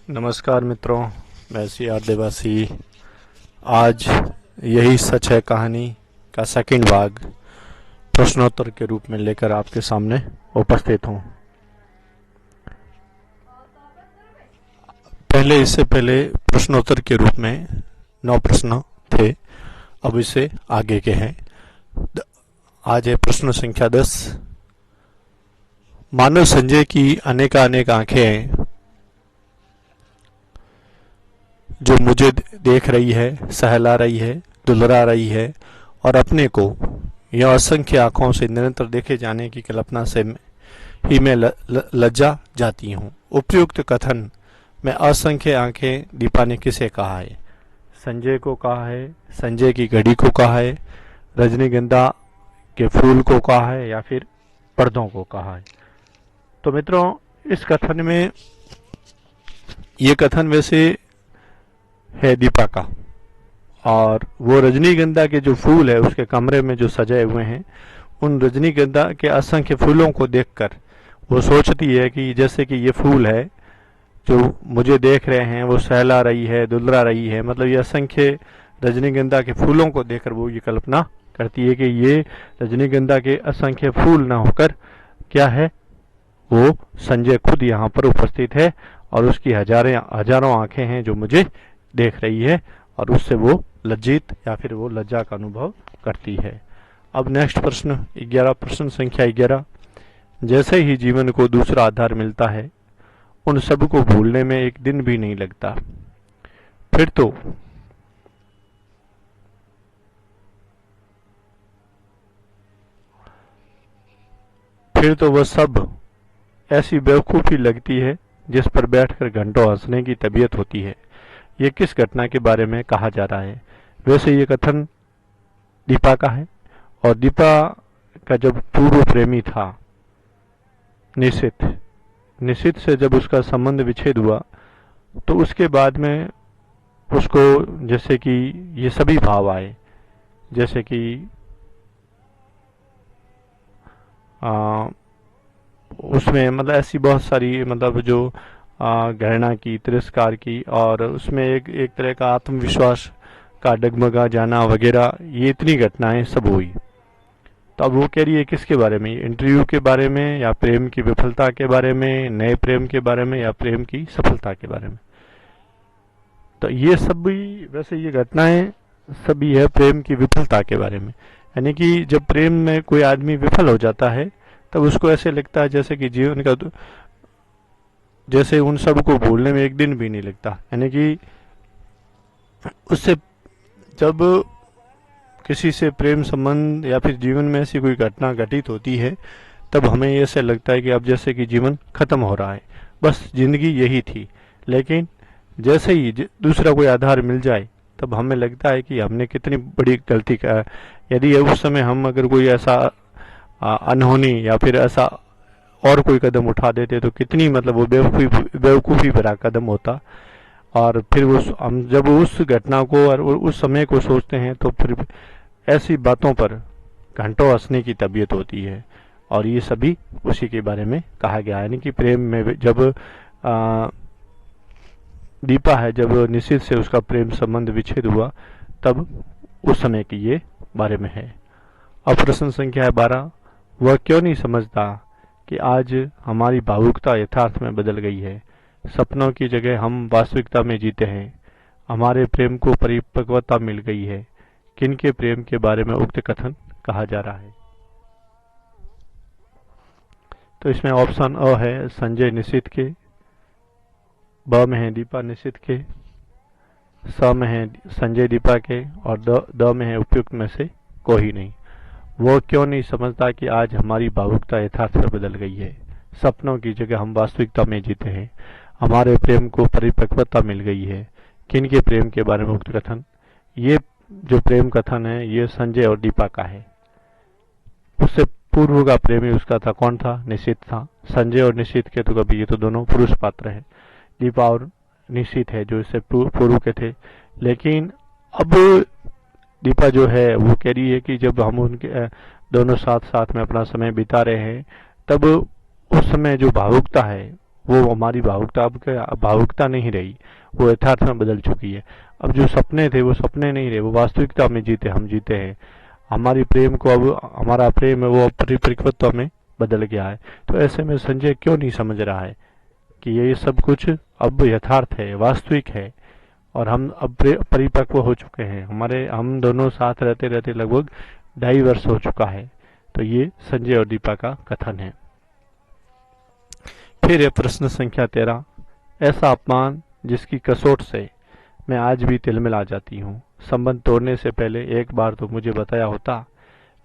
नमस्कार मित्रों, मैं सी देवासी। आज यही सच है कहानी का सेकंड भाग प्रश्नोत्तर के रूप में लेकर आपके सामने उपस्थित हूँ। इससे पहले प्रश्नोत्तर के रूप में 9 प्रश्न थे, अब इसे आगे के हैं। आज है प्रश्न संख्या 10। मानो संजय की अनेक आंखें जो मुझे देख रही है, सहला रही है, दुलरा रही है और अपने को यह असंख्य आंखों से निरंतर देखे जाने की कल्पना से ही मैं लज्जा जाती हूँ। उपयुक्त कथन में असंख्य आंखें दीपा ने किसे कहा है? संजय को कहा है, संजय की घड़ी को कहा है, रजनीगंधा के फूल को कहा है या फिर पर्दों को कहा है? तो मित्रों, इस कथन में ये कथन वैसे है दीपा का, और वो रजनीगंधा के जो फूल है उसके कमरे में जो सजाए हुए हैं, उन रजनीगंधा के असंख्य फूलों को देखकर वो सोचती है कि जैसे कि ये फूल है जो मुझे देख रहे हैं, वो सहला रही है, दुलरा रही है। मतलब ये असंख्य रजनीगंधा के फूलों को देखकर वो ये कल्पना करती है कि ये रजनीगंधा के असंख्य फूल ना होकर क्या है, वो संजय खुद यहाँ पर उपस्थित है और उसकी हजारों आंखें हैं जो मुझे देख रही है, और उससे वो लज्जित या फिर वो लज्जा का अनुभव करती है। अब नेक्स्ट प्रश्न 11, प्रश्न संख्या 11। जैसे ही जीवन को दूसरा आधार मिलता है, उन सब को भूलने में एक दिन भी नहीं लगता। फिर तो वह सब ऐसी बेवकूफी लगती है जिस पर बैठकर घंटों हंसने की तबीयत होती है। ये किस घटना के बारे में कहा जा रहा है? वैसे ये कथन दीपा का है, और दीपा का जब पूर्व प्रेमी था निशित से जब उसका संबंध विच्छेद हुआ, तो उसके बाद में उसको जैसे कि ये सभी भाव आए, जैसे कि उसमें मतलब ऐसी बहुत सारी मतलब जो घृणा की, तिरस्कार की, और उसमें एक तरह का आत्मविश्वास का डगमगा जाना वगैरह, ये इतनी घटनाएं सब हुई। तो अब वो कह रही है किसके बारे में? इंटरव्यू के बारे में, या प्रेम की विफलता के बारे में, नए प्रेम के बारे में, या प्रेम की सफलता के बारे में? तो ये सब भी वैसे ये घटनाएं सभी है प्रेम की विफलता के बारे में। यानी कि जब प्रेम में कोई आदमी विफल हो जाता है, तब उसको ऐसे लगता है जैसे कि जीवन का जैसे उन सब को भूलने में एक दिन भी नहीं लगता। यानी कि उससे जब किसी से प्रेम संबंध या फिर जीवन में ऐसी कोई घटना घटित होती है, तब हमें ऐसे लगता है कि अब जैसे कि जीवन खत्म हो रहा है, बस जिंदगी यही थी। लेकिन जैसे ही दूसरा कोई आधार मिल जाए, तब हमें लगता है कि हमने कितनी बड़ी गलती का। यदि उस समय हम अगर कोई ऐसा अनहोनी या फिर ऐसा और कोई कदम उठा देते तो कितनी मतलब वो बेवकूफ़ी भरा कदम होता। और फिर हम जब उस घटना को और उस समय को सोचते हैं, तो फिर ऐसी बातों पर घंटों हंसने की तबीयत होती है। और ये सभी उसी के बारे में कहा गया है। यानी कि प्रेम में जब दीपा है, जब निशित से उसका प्रेम संबंध विच्छेद हुआ, तब उस समय की ये बारे में है। अब प्रश्न संख्या 12। वह क्यों नहीं समझता कि आज हमारी भावुकता यथार्थ में बदल गई है? सपनों की जगह हम वास्तविकता में जीते हैं। हमारे प्रेम को परिपक्वता मिल गई है। किनके प्रेम के बारे में उक्त कथन कहा जा रहा है? तो इसमें ऑप्शन अ है संजय निशित के, ब में है दीपा निशित के, स में है संजय दीपा के, और द में है उपयुक्त में से कोई नहीं। वो क्यों नहीं समझता कि आज हमारी भावुकता यथार्थ में बदल गई है। सपनों की जगह हम वास्तविकता में जीते हैं। हमारे प्रेम को परिपक्वता मिल गई है। किनके प्रेम के बारे में उक्त कथन? ये जो प्रेम कथन है ये संजय और दीपा का है। उससे पूर्व का प्रेमी उसका था, कौन था? निशित था। संजय और निशित के तो कभी ये तो दोनों पुरुष पात्र है, दीपा और निशित है जो इससे पूर्व के थे। लेकिन अब दीपा जो है वो कह रही है कि जब हम उनके दोनों साथ साथ में अपना समय बिता रहे हैं, तब उस समय जो भावुकता है वो हमारी भावुकता अब भावुकता नहीं रही, वो यथार्थ में बदल चुकी है। अब जो सपने थे वो सपने नहीं रहे, वो वास्तविकता में जीते हम जीते हैं। हमारी प्रेम को अब हमारा प्रेम है वो परिपक्वता में बदल गया है। तो ऐसे में संजय क्यों नहीं समझ रहा है कि ये सब कुछ अब यथार्थ है, वास्तविक है, और हम अब परिपक्व हो चुके हैं। हम दोनों साथ रहते रहते लगभग 2.5 वर्ष हो चुका है। तो ये संजय और दीपा का कथन है। फिर है प्रश्न संख्या 13। ऐसा अपमान जिसकी कसौट से मैं आज भी तिलमिला जाती हूँ। संबंध तोड़ने से पहले एक बार तो मुझे बताया होता।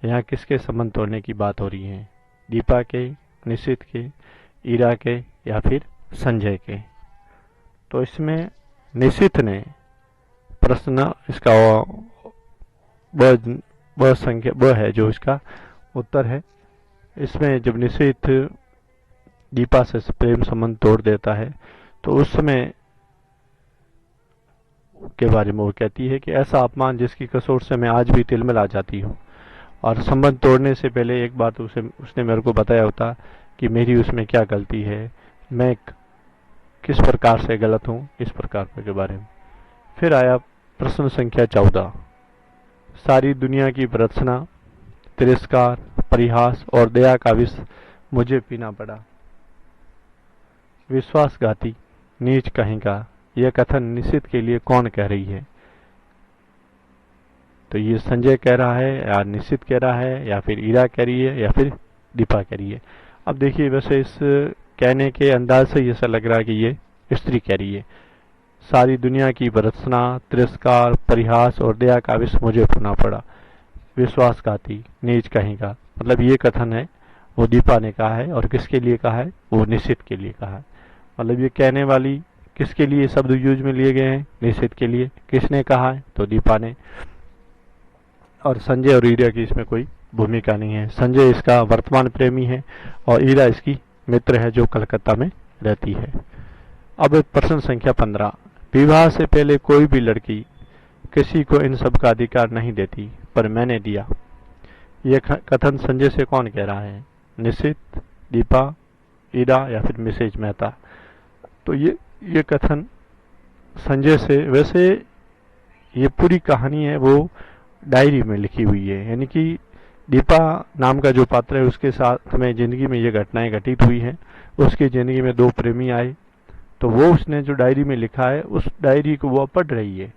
यहाँ किसके संबंध तोड़ने की बात हो रही है? दीपा के, निशित के, ईरा के या फिर संजय के? तो इसमें निशित ने प्रश्न इसका ब संख्या ब है जो इसका उत्तर है। इसमें जब निशित दीपा से प्रेम संबंध तोड़ देता है तो उस समय के बारे में वो कहती है कि ऐसा अपमान जिसकी कसौट से मैं आज भी तिलमिला जाती हूँ। और संबंध तोड़ने से पहले एक बार तो उसने मेरे को बताया होता कि मेरी उसमें क्या गलती है, मैं किस प्रकार से गलत हूँ, इस प्रकार के बारे में। फिर आया प्रश्न संख्या 14। सारी दुनिया की भर्त्सना, तिरस्कार, परिहास और दया का विष मुझे पीना पड़ा। विश्वासघाती, नीच कहेगा, यह कथन निशित के लिए कौन कह रही है? तो ये संजय कह रहा है या निशित कह रहा है या फिर ईरा कह रही है या फिर दीपा कह रही है? अब देखिए, वैसे इस कहने के अंदाज से ऐसा लग रहा है कि ये स्त्री कह रही है। सारी दुनिया की भर्त्सना, तिरस्कार, परिहास और दया का विष मुझे पीना पड़ा। विश्वासघाती, नीच कहेगा, मतलब ये कथन है वो दीपा ने कहा है। और किसके लिए कहा है? वो निशित के लिए कहा है। मतलब ये कहने वाली किसके लिए शब्द यूज में लिए गए हैं? निशित के लिए। किसने कहा है? तो दीपा ने। और संजय और ईरा की इसमें कोई भूमिका नहीं है। संजय इसका वर्तमान प्रेमी है और ईरा इसकी मित्र है जो कलकत्ता में रहती है। अब प्रश्न संख्या 15। विवाह से पहले कोई भी लड़की किसी को इन सब का अधिकार नहीं देती, पर मैंने दिया। यह कथन संजय से कौन कह रहा है? निशित, दीपा, ईरा या फिर मिसेज मेहता? तो ये कथन संजय से, वैसे ये पूरी कहानी है वो डायरी में लिखी हुई है। यानी कि दीपा नाम का जो पात्र है उसके साथ में जिंदगी में ये घटनाएं घटित हुई हैं। उसकी जिंदगी में 2 प्रेमी आए, तो वो उसने जो डायरी में लिखा है उस डायरी को वो पढ़ रही है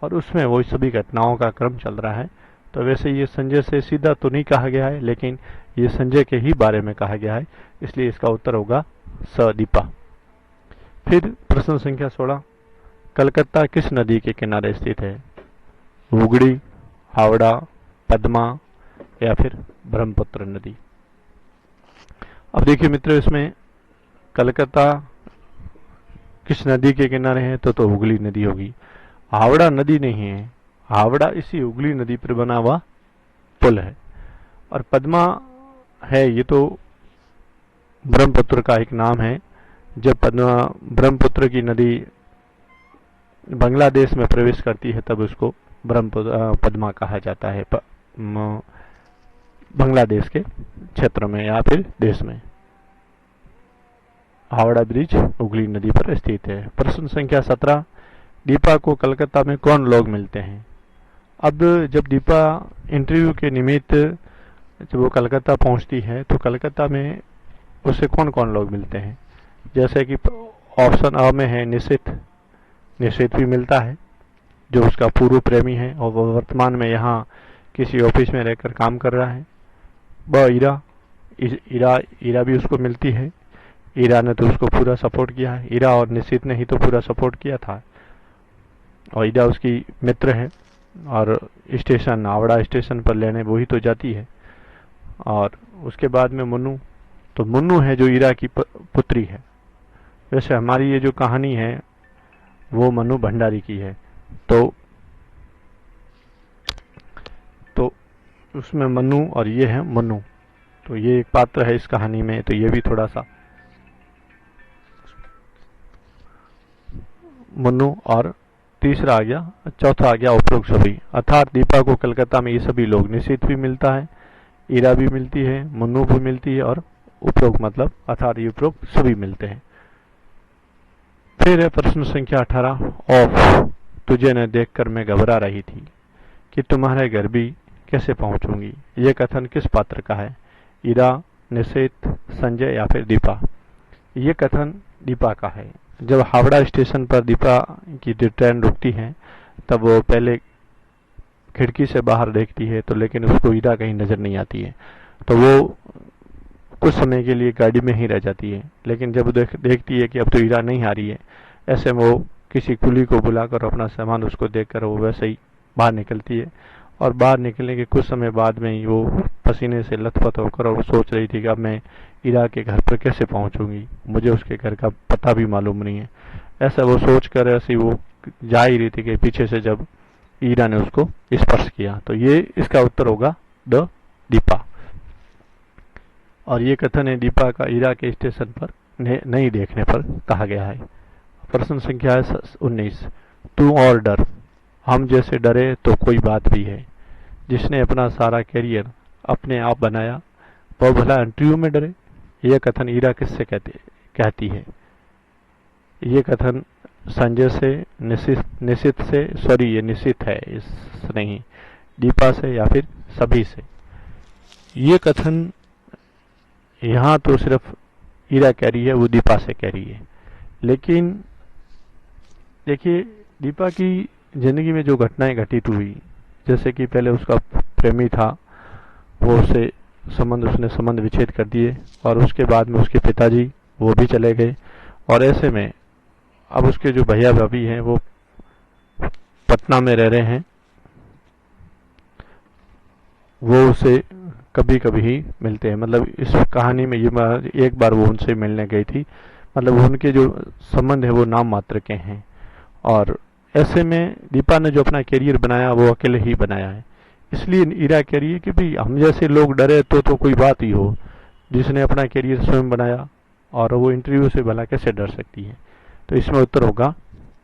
और उसमें वो सभी घटनाओं का क्रम चल रहा है। तो वैसे ये संजय से सीधा तो नहीं कहा गया है, लेकिन ये संजय के ही बारे में कहा गया है, इसलिए इसका उत्तर होगा स, दीपा। फिर प्रश्न संख्या 16। कलकत्ता किस नदी के किनारे स्थित है? हुगली, हावड़ा, पद्मा या फिर ब्रह्मपुत्र नदी? अब देखिए मित्रों, इसमें कलकत्ता किस नदी के किनारे है? तो हुगली नदी होगी। हावड़ा नदी नहीं है, हावड़ा इसी हुगली नदी पर बना हुआ पुल है। और पद्मा है, ये तो ब्रह्मपुत्र का एक नाम है। जब ब्रह्मपुत्र की नदी बांग्लादेश में प्रवेश करती है तब उसको पद्मा कहा जाता है, बांग्लादेश के क्षेत्र में या फिर देश में। हावड़ा ब्रिज हुगली नदी पर स्थित है। प्रश्न संख्या 17। दीपा को कलकत्ता में कौन लोग मिलते हैं? अब जब दीपा इंटरव्यू के निमित्त जब वो कलकत्ता पहुंचती है तो कलकत्ता में उसे कौन कौन लोग मिलते हैं? जैसे कि ऑप्शन अ में है निशित। निशित भी मिलता है जो उसका पूर्व प्रेमी है और वह वर्तमान में यहाँ किसी ऑफिस में रहकर काम कर रहा है। ब, ईरा भी उसको मिलती है। ईरा ने तो उसको पूरा सपोर्ट किया है। ईरा और निशित ने ही तो पूरा सपोर्ट किया था और ईरा उसकी मित्र है और स्टेशन हावड़ा स्टेशन पर लेने वो ही तो जाती है। और उसके बाद में मुन्नू, तो मुन्नू है जो ईरा की पुत्री है। वैसे हमारी ये जो कहानी है वो मनु भंडारी की है, तो उसमें मनु और ये है मुन्नू, तो ये एक पात्र है इस कहानी में। तो ये भी थोड़ा सा मुन्नू। और तीसरा आ गया, चौथा आ गया उपरोक्त सभी, अर्थात दीपा को कलकत्ता में ये सभी लोग, निशित भी मिलता है, ईरा भी मिलती है, मुन्नू भी मिलती है और उपरोक्त मतलब अर्थात ये उपरोक्त सभी मिलते हैं। फिर है प्रश्न संख्या 18। ऑफ, तुझे न देखकर मैं घबरा रही थी कि तुम्हारे घर भी कैसे पहुंचूंगी। ये कथन किस पात्र का है? ईरा, निशित, संजय या फिर दीपा? ये कथन दीपा का है। जब हावड़ा स्टेशन पर दीपा की ट्रेन रुकती है तब वो पहले खिड़की से बाहर देखती है, तो लेकिन उसको ईरा कहीं नजर नहीं आती है, तो वो कुछ समय के लिए गाड़ी में ही रह जाती है। लेकिन जब देखती है कि अब तो ईरा नहीं आ रही है, ऐसे में वो किसी कुली को बुलाकर अपना सामान उसको देकर वो वैसे ही बाहर निकलती है। और बाहर निकलने के कुछ समय बाद में ही वो पसीने से लथपथ होकर और सोच रही थी कि अब मैं ईरा के घर पर कैसे पहुंचूंगी, मुझे उसके घर का पता भी मालूम नहीं है। ऐसा वो सोच कर ऐसी वो जा ही रही थी कि पीछे से जब ईरा ने उसको स्पर्श किया। तो ये इसका उत्तर होगा द दीपा। और ये कथन है दीपा का ईरा के स्टेशन पर नहीं देखने पर कहा गया है। प्रश्न संख्या है 19। तू और डर, हम जैसे डरे तो कोई बात भी है। जिसने अपना सारा कैरियर अपने आप बनाया वह भला इंटरव्यू में डरे। यह कथन ईरा किससे कहती है? ये कथन संजय से, निशित से, सॉरी ये निशित है इस नहीं, दीपा से या फिर सभी से। ये कथन यहाँ तो सिर्फ ईरा कह रही है, वो दीपा से कह रही है। लेकिन देखिए दीपा की जिंदगी में जो घटनाएं घटित हुई, जैसे कि पहले उसका प्रेमी था, वो उससे उसने संबंध विच्छेद कर दिए, और उसके बाद में उसके पिताजी वो भी चले गए, और ऐसे में अब उसके जो भैया भाभी हैं वो पटना में रह रहे हैं। वो उसे कभी कभी ही मिलते हैं। मतलब इस कहानी में ये एक बार वो उनसे मिलने गई थी, मतलब उनके जो संबंध है वो नाम मात्र के हैं। और ऐसे में दीपा ने जो अपना करियर बनाया वो अकेले ही बनाया है। इसलिए ईरा कह रही है कि भाई हम जैसे लोग डरे तो कोई बात ही हो, जिसने अपना करियर स्वयं बनाया और वो इंटरव्यू से भला कैसे डर सकती है। तो इसमें उत्तर होगा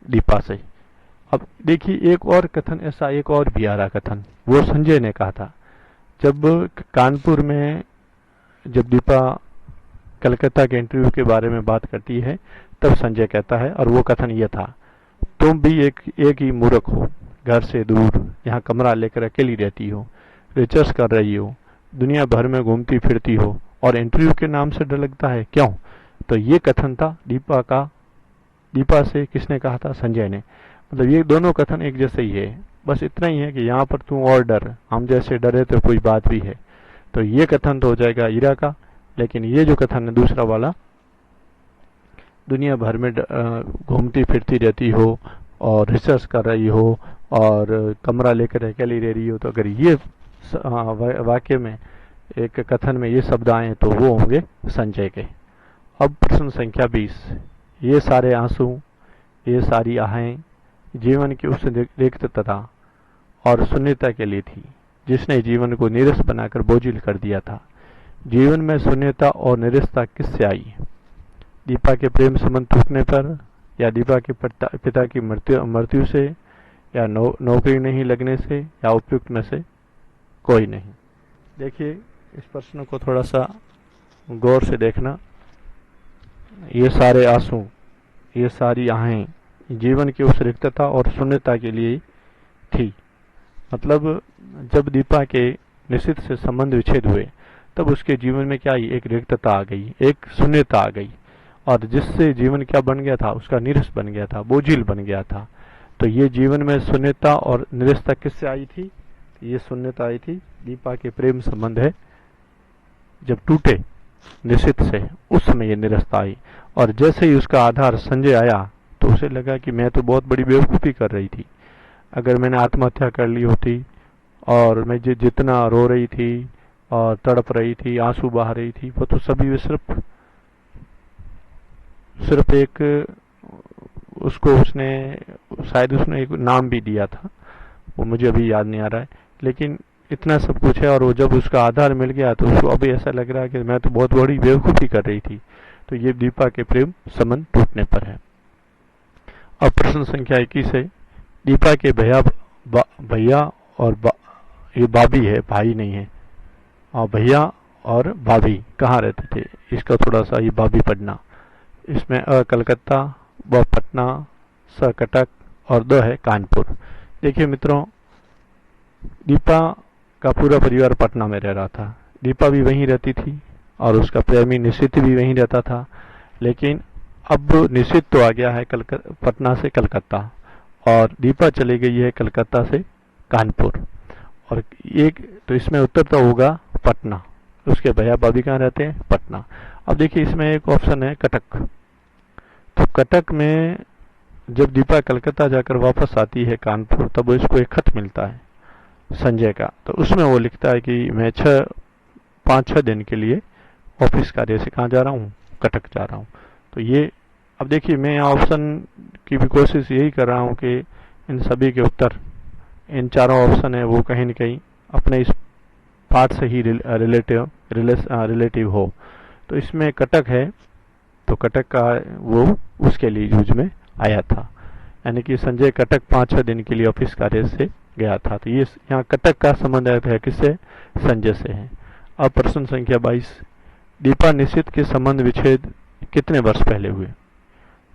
दीपा से। अब देखिए एक और कथन, ऐसा एक और भी आ रहा कथन, वो संजय ने कहा था। जब कानपुर में जब दीपा कलकत्ता के इंटरव्यू के बारे में बात करती है तब संजय कहता है, और वो कथन ये था, तुम भी एक ही मूर्ख हो, घर से दूर यहाँ कमरा लेकर अकेली रहती हो, रिसर्च कर रही हो, दुनिया भर में घूमती फिरती हो, और इंटरव्यू के नाम से डर लगता है क्यों? तो ये कथन था दीपा का। दीपा से किसने कहा था? संजय ने। मतलब ये दोनों कथन एक जैसे ही है, बस इतना ही है कि यहाँ पर तू और डर, हम जैसे डरे तो कोई बात भी है। तो ये कथन तो हो जाएगा ईरा का। लेकिन ये जो कथन है दूसरा वाला, दुनिया भर में घूमती फिरती रहती हो और रिसर्च कर रही हो और कमरा लेकर अकेली रह रही हो, तो अगर ये वाक्य में एक कथन में ये शब्द आए तो वो होंगे संजय के। अब प्रश्न संख्या 20। ये सारे आंसू, ये सारी आहें जीवन की उस रिक्तता और शून्यता के लिए थी जिसने जीवन को नीरस बनाकर बोझिल कर दिया था। जीवन में शून्यता और निरसता किससे आई? दीपा के प्रेम संबंध टूटने पर, या दीपा के पिता की मृत्यु से, या नौकरी नहीं लगने से, या उपयुक्त में से कोई नहीं। देखिए इस प्रश्न को थोड़ा सा गौर से देखना। ये सारे आंसू, ये सारी आहें जीवन की उस रिक्तता और शून्यता के लिए थी। मतलब जब दीपा के निशित से संबंध विच्छेद हुए तब उसके जीवन में क्या आई? एक रिक्तता आ गई, एक शून्यता आ गई, और जिससे जीवन क्या बन गया था? उसका नीरस बन गया था, बोझिल बन गया था। तो ये जीवन में शून्यता और निरसता किससे आई थी? ये शून्यता आई थी दीपा के प्रेम संबंध है जब टूटे निशित से, उस समय ये निरसता आई। और जैसे ही उसका आधार संजय आया तो उसे लगा कि मैं तो बहुत बड़ी बेवकूफ़ी कर रही थी। अगर मैंने आत्महत्या कर ली होती, और मैं जितना रो रही थी और तड़प रही थी, आंसू बहा रही थी, वो तो सभी सिर्फ एक, उसको उसने शायद उसने एक नाम भी दिया था, वो मुझे अभी याद नहीं आ रहा है। लेकिन इतना सब कुछ है, और वो जब उसका आधार मिल गया तो उसको अभी ऐसा लग रहा है कि मैं तो बहुत बड़ी बेवकूफ़ी कर रही थी। तो ये दीपा के प्रेम संबंध टूटने पर है। अब प्रश्न संख्या 21 है। दीपा के भैया और ये भाभी है, भाई नहीं है, और भैया और भाभी कहाँ रहते थे? इसका थोड़ा सा ये भाभी पढ़ना। इसमें कलकत्ता, वह पटना, स कटक और द है कानपुर। देखिए मित्रों, दीपा का पूरा परिवार पटना में रह रहा था। दीपा भी वहीं रहती थी और उसका प्रेमी निशित भी वहीं रहता था। लेकिन अब निशित तो आ गया है पटना से कलकत्ता और दीपा चली गई है कलकत्ता से कानपुर। और एक तो इसमें उत्तर तो होगा पटना। उसके भैया भाभी कहाँ रहते हैं? पटना। अब देखिए इसमें एक ऑप्शन है कटक। तो कटक में जब दीपा कलकत्ता जाकर वापस आती है कानपुर, तब इसको एक खत मिलता है संजय का। तो उसमें वो लिखता है कि मैं 5-6 दिन के लिए ऑफिस कार्य से कहाँ जा रहा हूँ? कटक जा रहा हूँ। तो ये अब देखिए, मैं यहाँ ऑप्शन की भी कोशिश यही कर रहा हूँ कि इन सभी के उत्तर, इन चारों ऑप्शन है वो कहीं न कहीं अपने इस पार्ट से ही रिलेटिव हो। तो इसमें कटक है, तो कटक का वो उसके लिए यूज में आया था, यानी कि संजय कटक 5-6 दिन के लिए ऑफिस कार्य से गया था। तो ये यहाँ कटक का संबंध है किससे? संजय से है। अब प्रश्न संख्या 22, दीपा निशित के संबंध विच्छेद कितने वर्ष पहले हुए?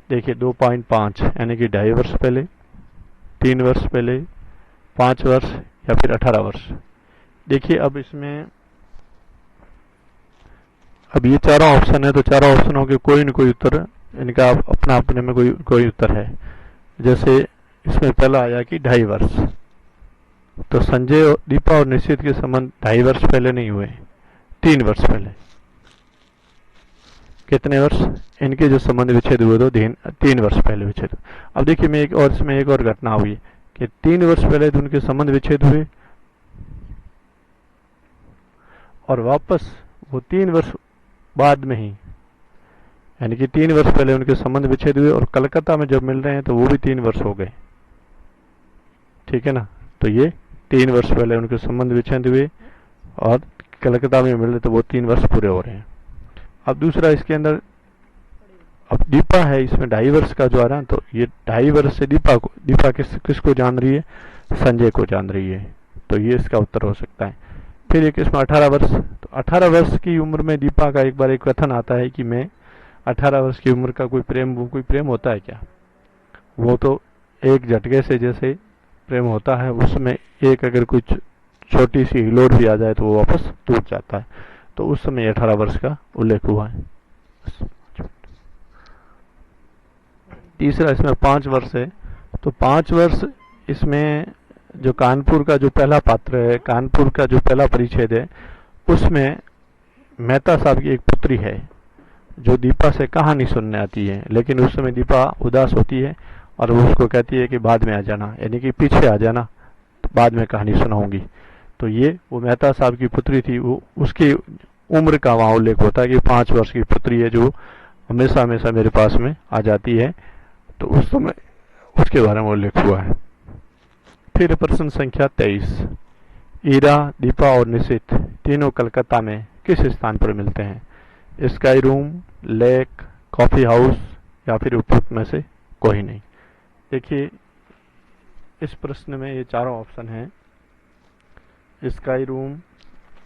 देखिए 2.5 यानी कि 2.5 वर्ष पहले, 3 वर्ष पहले, 5 वर्ष या फिर 18 वर्ष। देखिए अब इसमें अब ये चारों ऑप्शन है, तो चारों ऑप्शनों के कोई न कोई उत्तर, इनका अपना अपने में कोई उत्तर है। जैसे इसमें पहला आया कि 2.5 वर्ष, तो संजय, दीपा और निशित के संबंध 2.5 वर्ष पहले नहीं हुए, 3 वर्ष पहले। कितने वर्ष? इनके जो संबंध विच्छेद हुए तो 3 वर्ष पहले विच्छेद। अब देखिए मैं इसमें एक और घटना हुई कि 3 वर्ष पहले तो उनके संबंध विच्छेद हुए और वापस वो 3 वर्ष बाद में ही, यानी कि 3 वर्ष पहले उनके संबंध विच्छेद हुए और कलकत्ता में जब मिल रहे हैं तो वो भी 3 वर्ष हो गए। ठीक है ना? तो ये 3 वर्ष पहले उनके संबंध विच्छेद हुए और कलकत्ता में मिल रहे तो वो 3 वर्ष पूरे हो रहे हैं। अब दूसरा इसके अंदर, अब दीपा है इसमें 2.5 वर्ष का जो आ रहा है, तो ये 2.5 वर्ष से दीपा किसको जान रही है? संजय को जान रही है। तो ये इसका उत्तर हो सकता है। फिर एक इसमें 18 वर्ष, तो 18 वर्ष की उम्र में दीपा का एक बार एक कथन आता है कि मैं 18 वर्ष की उम्र का कोई प्रेम होता है क्या? वो तो एक झटके से जैसे प्रेम होता है, उसमें एक अगर कुछ छोटी सी हिलोट भी आ जाए तो वो वापस टूट जाता है। तो उस समय 18 वर्ष का उल्लेख हुआ है। तीसरा इसमें 5 वर्ष है, तो 5 वर्ष इसमें जो कानपुर का जो पहला पात्र है, कानपुर का जो पहला परिच्छेद है, उसमें मेहता साहब की एक पुत्री है जो दीपा से कहानी सुनने आती है, लेकिन उस समय दीपा उदास होती है और वो उसको कहती है कि बाद में आ जाना, यानी कि पीछे आ जाना, तो बाद में कहानी सुनाऊंगी। तो ये वो मेहता साहब की पुत्री थी, वो उसकी उम्र का वहाँ उल्लेख होता है कि 5 वर्ष की पुत्री है जो हमेशा हमेशा मेरे पास में आ जाती है। तो उस समय उसके बारे में उल्लेख हुआ है। फिर प्रश्न संख्या 23, ईरा, दीपा और निशित तीनों कलकत्ता में किस स्थान पर मिलते हैं? Sky room, lake, coffee house या फिर उपरोक्त में से कोई नहीं। देखिए इस प्रश्न में ये चारों ऑप्शन हैं, स्काई रूम,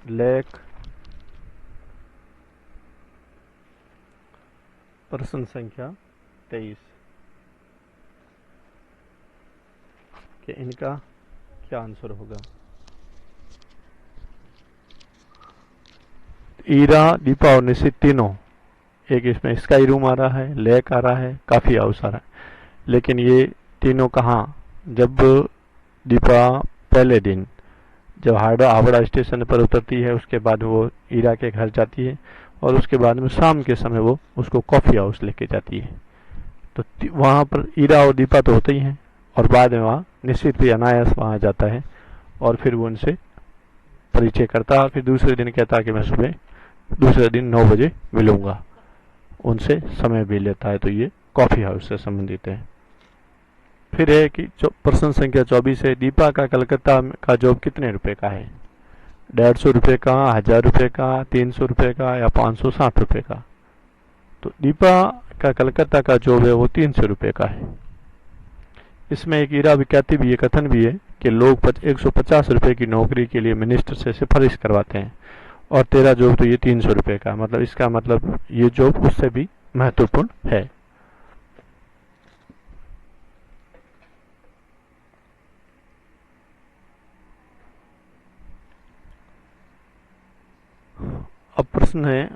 लेक, प्रश्न संख्या 23 कि इनका क्या आंसर होगा? ईरा, दीपा और निशित तीनों, एक इसमें स्काई रूम आ रहा है, लेक आ रहा है, काफी हाउस आ रहा है, लेकिन ये तीनों कहाँ? जब दीपा पहले दिन जब हावड़ा स्टेशन पर उतरती है, उसके बाद वो ईरा के घर जाती है और उसके बाद में शाम के समय वो उसको कॉफी हाउस लेके जाती है। तो वहाँ पर ईरा और दीपा तो होते ही हैं और बाद में वहाँ निश्चित भी अनायास वहाँ जाता है और फिर वो उनसे परिचय करता है। फिर दूसरे दिन कहता है कि मैं सुबह दूसरे दिन 9 बजे मिलूंगा, उनसे समय भी लेता है। तो ये कॉफी हाउस से संबंधित है। फिर है कि प्रश्न संख्या 24 है, दीपा का कलकत्ता का जॉब कितने रुपए का है? 150 रुपये का, 1000 रुपये का, 300 रुपये का या 560 रुपये का? तो दीपा का कलकत्ता का जॉब है वो 300 रुपये का है। इसमें एक ईरा विख्याति भी, कथन भी है कि लोग 150 रुपये की नौकरी के लिए मिनिस्टर से सिफारिश करवाते हैं और तेरा जॉब तो ये 300 रुपये का, मतलब इसका मतलब ये जॉब उससे भी महत्वपूर्ण है। अब प्रश्न है,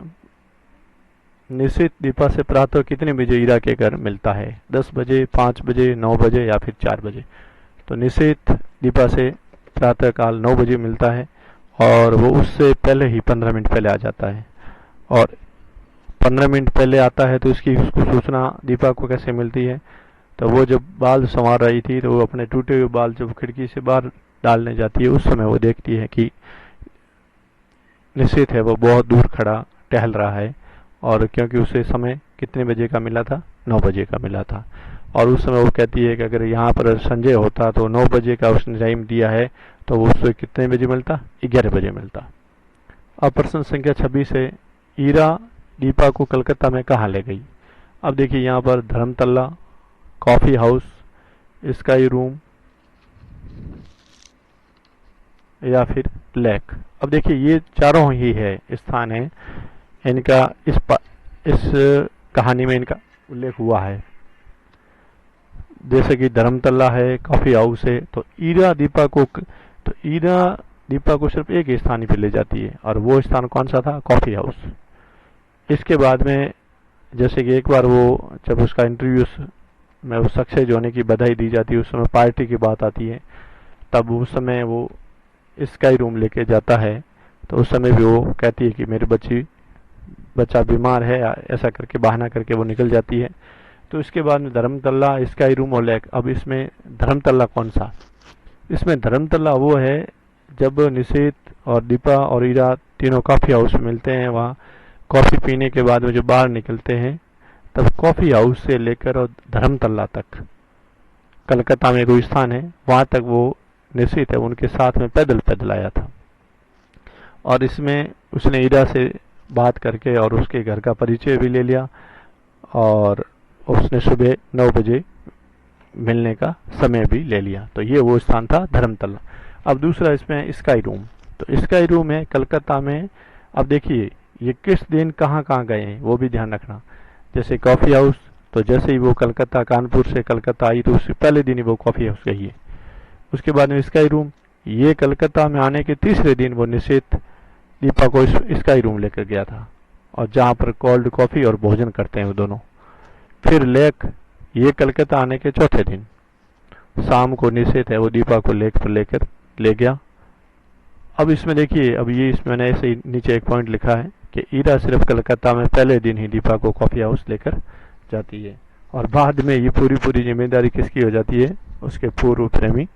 निश्चित दीपा से प्रातः कितने बजे ईरा के घर मिलता है? 10 बजे, 5 बजे, 9 बजे या फिर 4 बजे? तो निश्चित दीपा से प्रातः काल 9 बजे मिलता है और वो उससे पहले ही 15 मिनट पहले आ जाता है। और 15 मिनट पहले आता है तो उसको सूचना दीपा को कैसे मिलती है? तो वो जब बाल संवार रही थी तो वो अपने टूटे हुए बाल जब खिड़की से बाहर डालने जाती है, उस समय वो देखती है कि निश्चित है वो बहुत दूर खड़ा टहल रहा है। और क्योंकि उसे समय कितने बजे का मिला था? 9 बजे का मिला था। और उस समय वो कहती है कि अगर यहाँ पर संजय होता तो 9 बजे का उसने टाइम दिया है, तो वो उससे कितने बजे मिलता? 11 बजे मिलता। अब प्रश्न संख्या 26 है, ईरा दीपा को कलकत्ता में कहाँ ले गई? अब देखिए यहाँ पर Dharmatala, coffee house, sky room या फिर लेक। अब देखिए ये चारों ही है स्थान है, इनका इस कहानी में इनका उल्लेख हुआ है। जैसे कि धर्मतल्ला है, कॉफी हाउस है, तो ईरा दीपा को सिर्फ एक स्थान पे ले जाती है और वो स्थान कौन सा था? Coffee house. इसके बाद में जैसे कि एक बार वो जब उसका इंटरव्यू में उस सक्सेस होने की बधाई दी जाती है, उस समय पार्टी की बात आती है, तब उस समय वो स्काई रूम लेके जाता है। तो उस समय भी वो कहती है कि मेरे बच्चा बीमार है, ऐसा करके बहाना करके वो निकल जाती है। तो इसके बाद में धर्मतल्ला, स्काई रूम और लेक। अब इसमें धर्मतल्ला कौन सा? इसमें धर्मतल्ला वो है जब निशित और दीपा और ईरा तीनों कॉफी हाउस में मिलते हैं, वहाँ कॉफी पीने के बाद में जो बाहर निकलते हैं, तब कॉफी हाउस से लेकर और धर्मतल्ला तक कलकत्ता में कोई स्थान है, वहां तक वो निश्चित है उनके साथ में पैदल पैदल आया था। और इसमें उसने ईरा से बात करके और उसके घर का परिचय भी ले लिया और उसने सुबह 9 बजे मिलने का समय भी ले लिया। तो ये वो स्थान था धर्मतल्ला। अब दूसरा इसमें स्काई रूम। तो स्काई रूम है कलकत्ता में। अब देखिए ये किस दिन कहाँ कहाँ गए हैं वो भी ध्यान रखना। जैसे कॉफी हाउस, तो जैसे ही वो कलकत्ता, कानपुर से कलकत्ता आई तो उससे पहले दिन ही वो कॉफी हाउस गई है। उसके बाद में स्काई रूम, ये कलकत्ता में आने के तीसरे दिन वो निश्चित दीपा को स्काई रूम लेकर गया था और जहाँ पर कोल्ड कॉफी और भोजन करते हैं वो दोनों। फिर लेक, ये कलकत्ता आने के चौथे दिन शाम को निश्चित है वो दीपा को लेक पर लेकर ले गया। अब इसमें देखिए, अब ये इसमें मैंने ऐसे ही नीचे एक पॉइंट लिखा है कि ईरा सिर्फ कलकत्ता में पहले दिन ही दीपा को कॉफी हाउस लेकर जाती है और बाद में ये पूरी जिम्मेदारी किसकी हो जाती है? उसके पूर्व प्रेमी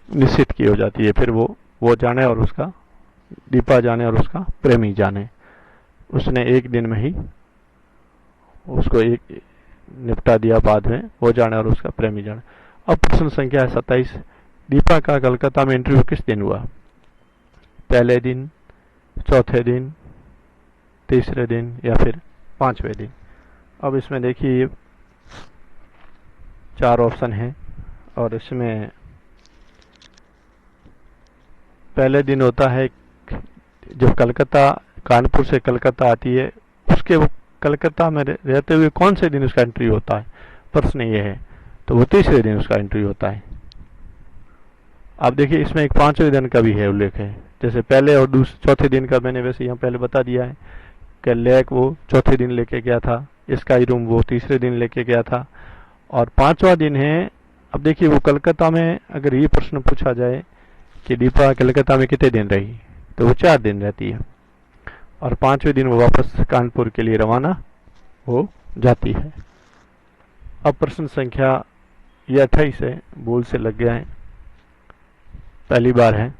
निश्चित की हो जाती है। फिर वो जाने और उसका दीपा जाने और उसका प्रेमी जाने। उसने एक दिन में ही उसको एक निपटा दिया, बाद में वो जाने और उसका प्रेमी जाने। अब प्रश्न संख्या है 27, दीपा का कलकत्ता में इंटरव्यू किस दिन हुआ? पहले दिन, चौथे दिन, तीसरे दिन या फिर 5वें दिन? अब इसमें देखिए 4 ऑप्शन हैं और इसमें पहले दिन होता है जब कलकत्ता, कानपुर से कलकत्ता आती है, उसके वो कलकत्ता में रहते हुए कौन से दिन उसका इंटरव्यू होता है? प्रश्न ये है। तो वो तीसरे दिन उसका इंटरव्यू होता है। अब देखिए इसमें एक 5वें दिन का भी है उल्लेख है। जैसे पहले और चौथे दिन का मैंने वैसे यहाँ पहले बता दिया है कि लेक वो चौथे दिन लेके गया था, स्काई रूम वो तीसरे दिन लेके गया था और 5वां दिन है। अब देखिए वो कलकत्ता में, अगर ये प्रश्न पूछा जाए कि दीपा कलकत्ता में कितने दिन रही, तो वो 4 दिन रहती है और 5वें दिन वो वापस कानपुर के लिए रवाना हो जाती है। अब प्रश्न संख्या ये 28 है, भूल से लग गया है, पहली बार है,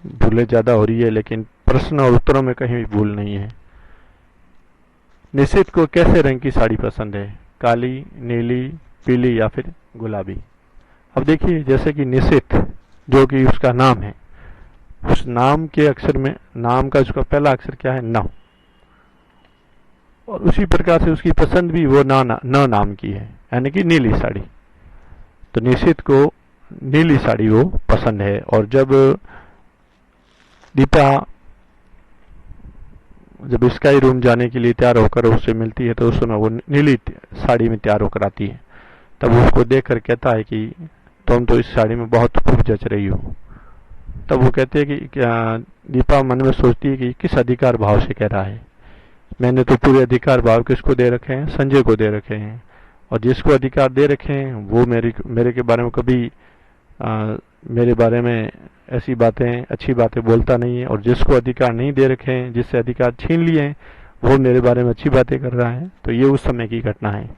भूलें ज़्यादा हो रही है, लेकिन प्रश्न और उत्तरों में कहीं भी भूल नहीं है। निशित को कैसे रंग की साड़ी पसंद है? काली, नीली, पीली या फिर गुलाबी? अब देखिए जैसे कि निशित जो कि उसका नाम है, उस नाम के अक्षर में, नाम का उसका पहला अक्षर क्या है? न। और उसी प्रकार से उसकी पसंद भी वो न नाम की है, यानी कि नीली साड़ी। तो निशित को नीली साड़ी वो पसंद है। और जब स्काई रूम जाने के लिए तैयार होकर उससे मिलती है तो उस समय वो नीली साड़ी में तैयार होकर आती है। तब उसको देखकर कहता है कि तुम तो इस साड़ी में बहुत खूब जच रही हो। तब वो कहते हैं कि दीपा मन में सोचती है कि किस अधिकार भाव से कह रहा है। मैंने तो पूरे अधिकार भाव किसको दे रखे हैं, संजय को दे रखे हैं, और जिसको अधिकार दे रखे हैं वो मेरे के बारे में कभी मेरे बारे में ऐसी बातें, अच्छी बातें बोलता नहीं है, और जिसको अधिकार नहीं दे रखे हैं, जिससे अधिकार छीन लिए हैं, वो मेरे बारे में अच्छी बातें कर रहा है। तो ये उस समय की घटना है।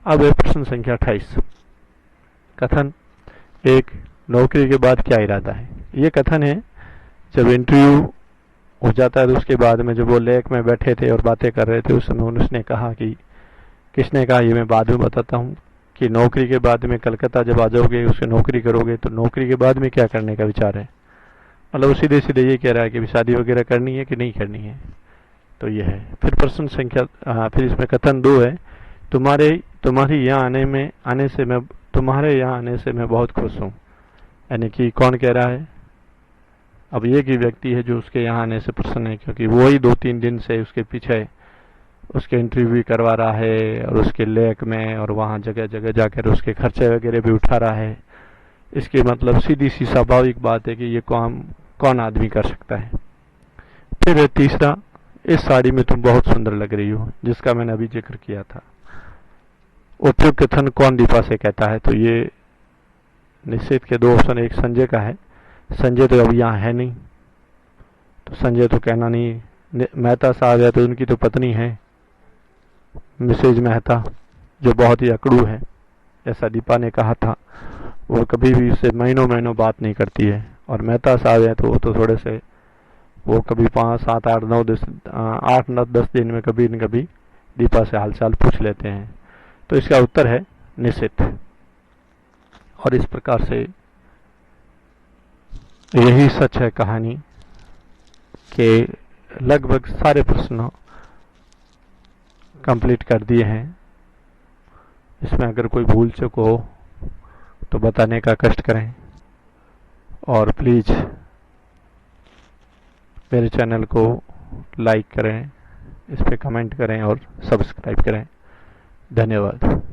अब है प्रश्न संख्या 28। कथन 1, नौकरी के बाद क्या इरादा है। ये कथन है जब इंटरव्यू हो जाता है तो उसके बाद में जब वो लेक में बैठे थे और बातें कर रहे थे, उस समय उसने कहा कि, किसने कहा ये मैं बाद में बताता हूँ, कि नौकरी के बाद में कलकत्ता जब आ जाओगे, उससे नौकरी करोगे, तो नौकरी के बाद में क्या करने का विचार है। मतलब वो सीधे सीधे ये कह रहा है कि शादी वगैरह करनी है कि नहीं करनी है। तो ये है। फिर प्रश्न संख्या फिर इसमें कथन 2 है, तुम्हारे यहाँ आने से मैं बहुत खुश हूँ। यानी कि कौन कह रहा है। अब एक ही व्यक्ति है जो उसके यहाँ आने से प्रसन्न है, क्योंकि वो ही 2-3 दिन से उसके पीछे उसके इंटरव्यू करवा रहा है, और उसके लेक में और वहाँ जगह जगह जाकर उसके खर्चे वगैरह भी उठा रहा है। इसके मतलब सीधी सी स्वाभाविक बात है कि ये काम कौन आदमी कर सकता है। फिर है तीसरा, इस साड़ी में तुम बहुत सुंदर लग रही हो, जिसका मैंने अभी जिक्र किया था। उपयुक्त कथन कौन दीपा से कहता है। तो ये निश्चित के 2 ऑप्शन, एक संजय का है। संजय तो अभी यहाँ है नहीं, तो संजय तो कहना नहीं। मेहता साहब है तो उनकी तो पत्नी है मिसेज मेहता, जो बहुत ही अकड़ू है, ऐसा दीपा ने कहा था। वो कभी भी उससे महीनों महीनों बात नहीं करती है। और मेहता साहब है तो वो तो थोड़े से, वो कभी 5, 7, 8, 9, 10 दिन में कभी न कभी दीपा से हालचाल पूछ लेते हैं। तो इसका उत्तर है निश्चित। और इस प्रकार से यही सच है कहानी के लगभग सारे प्रश्न कंप्लीट कर दिए हैं। इसमें अगर कोई भूल चूक हो तो बताने का कष्ट करें, और प्लीज़ मेरे चैनल को लाइक करें, इस पर कमेंट करें और सब्सक्राइब करें। धन्यवाद।